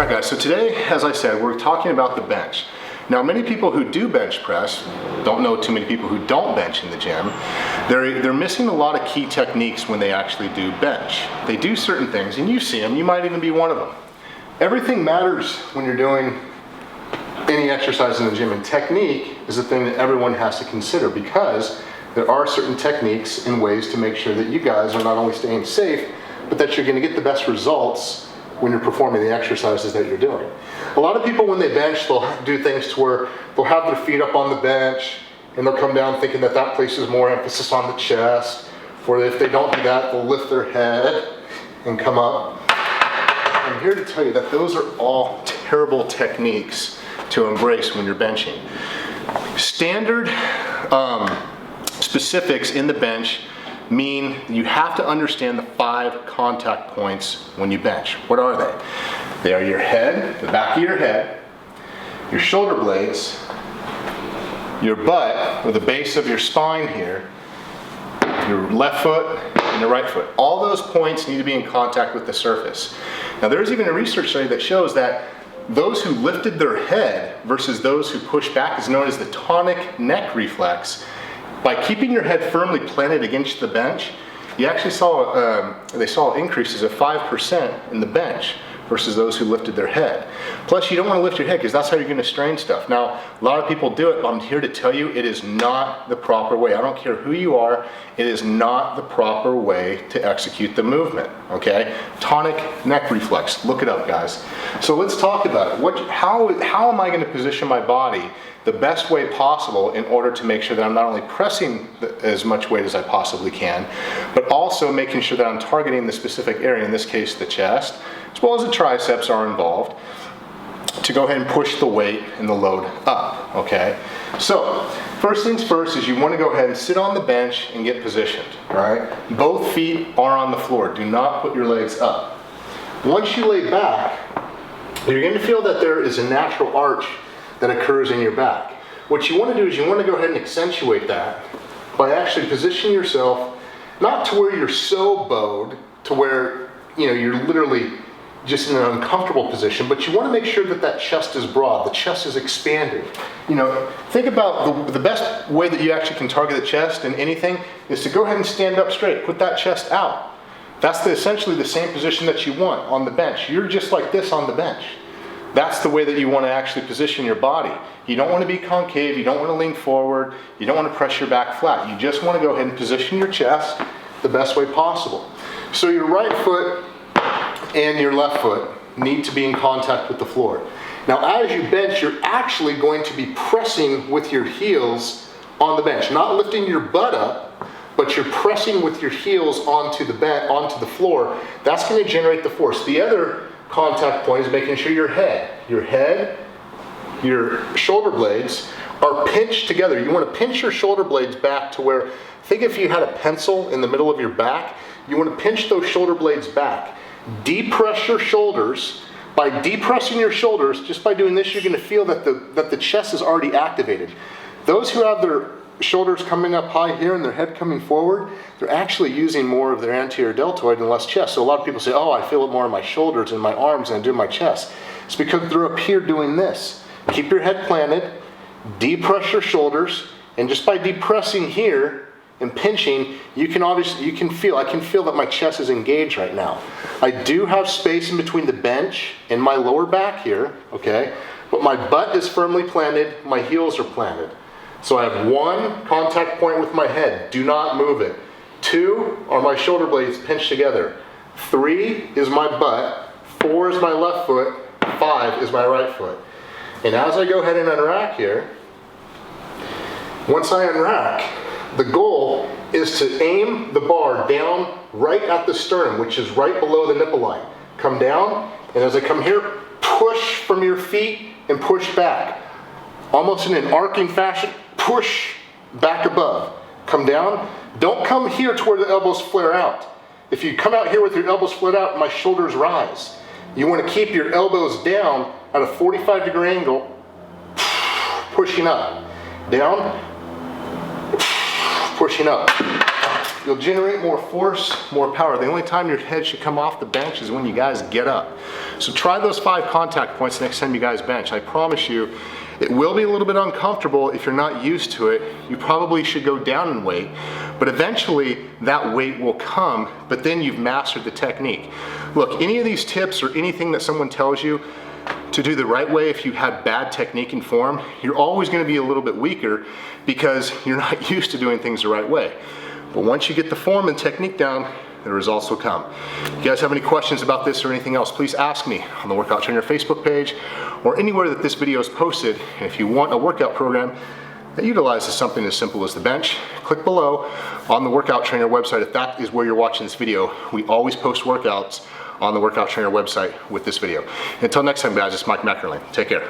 Alright guys, so today, as I said, we're talking about the bench. Now many people who do bench press, don't know too many people who don't bench in the gym, they're missing a lot of key techniques when they actually do bench. They do certain things, and you see them, you might even be one of them. Everything matters when you're doing any exercise in the gym, and technique is the thing that everyone has to consider, because there are certain techniques and ways to make sure that you guys are not only staying safe, but that you're going to get the best results when you're performing the exercises that you're doing. A lot of people when they bench, they'll do things to where they'll have their feet up on the bench and they'll come down thinking that that places more emphasis on the chest, or if they don't do that, they'll lift their head and come up. I'm here to tell you that those are all terrible techniques to embrace when you're benching. Standard specifics in the bench mean you have to understand the 5 contact points when you bench. What are they? They are your head, the back of your head, your shoulder blades, your butt, or the base of your spine here, your left foot, and your right foot. All those points need to be in contact with the surface. Now there's even a research study that shows that those who lifted their head versus those who pushed back is known as the tonic neck reflex. By keeping your head firmly planted against the bench, you actually saw, they saw increases of 5% in the bench versus those who lifted their head. Plus, you don't want to lift your head because that's how you're going to strain stuff. Now, a lot of people do it, but I'm here to tell you it is not the proper way. I don't care who you are, it is not the proper way to execute the movement, okay? Tonic neck reflex, look it up, guys. So let's talk about it. How am I going to position my body the best way possible in order to make sure that I'm not only pressing as much weight as I possibly can, but also making sure that I'm targeting the specific area, in this case the chest, as well as the triceps are involved, to go ahead and push the weight and the load up, okay? So, first things first is you want to go ahead and sit on the bench and get positioned, right? Both feet are on the floor. Do not put your legs up. Once you lay back, you're going to feel that there is a natural arch that occurs in your back. What you want to do is you want to go ahead and accentuate that by actually positioning yourself not to where you're so bowed to where you're literally just in an uncomfortable position, but you want to make sure that that chest is broad, the chest is expanded. Think about the best way that you actually can target the chest in anything is to go ahead and stand up straight, put that chest out. That's essentially the same position that you want on the bench. You're just like this on the bench. That's the way that you want to actually position your body. You don't want to be concave, you don't want to lean forward, you don't want to press your back flat. You just want to go ahead and position your chest the best way possible. So your right foot and your left foot need to be in contact with the floor. Now as you bench, you're actually going to be pressing with your heels on the bench. Not lifting your butt up, but you're pressing with your heels onto the floor. That's going to generate the force. The other contact point is making sure your head, your shoulder blades are pinched together. You want to pinch your shoulder blades back to where, think if you had a pencil in the middle of your back, you want to pinch those shoulder blades back. Depress your shoulders. By depressing your shoulders, just by doing this, you're going to feel that the chest is already activated. Those who have their shoulders coming up high here and their head coming forward, they're actually using more of their anterior deltoid and less chest. So a lot of people say, oh, I feel it more in my shoulders and my arms than I do in my chest. It's because they're up here doing this. Keep your head planted, depress your shoulders, and just by depressing here and pinching, I can feel that my chest is engaged right now. I do have space in between the bench and my lower back here, okay? But my butt is firmly planted, my heels are planted. So I have 1 contact point with my head. Do not move it. 2 are my shoulder blades pinched together. 3 is my butt. 4 is my left foot. 5 is my right foot. And as I go ahead and unrack here, once I unrack, the goal is to aim the bar down right at the sternum, which is right below the nipple line. Come down, and as I come here, push from your feet and push back. Almost in an arcing fashion, push back above. Come down. Don't come here to where the elbows flare out. If you come out here with your elbows flared out, my shoulders rise. You want to keep your elbows down at a 45-degree angle, pushing up. Down, pushing up. you'll generate more force, more power. The only time your head should come off the bench is when you guys get up. So try those 5 contact points next time you guys bench. I promise you, it will be a little bit uncomfortable if you're not used to it. You probably should go down in weight, but eventually that weight will come, but then you've mastered the technique. Look, any of these tips or anything that someone tells you to do the right way, if you have bad technique and form, you're always going to be a little bit weaker because you're not used to doing things the right way. But once you get the form and technique down, the results will come. If you guys have any questions about this or anything else, please ask me on the Workout Trainer Facebook page or anywhere that this video is posted. And if you want a workout program that utilizes something as simple as the bench, click below on the Workout Trainer website. If that is where you're watching this video, we always post workouts on the Workout Trainer website with this video. Until next time, guys, it's Mike Mackerling. Take care.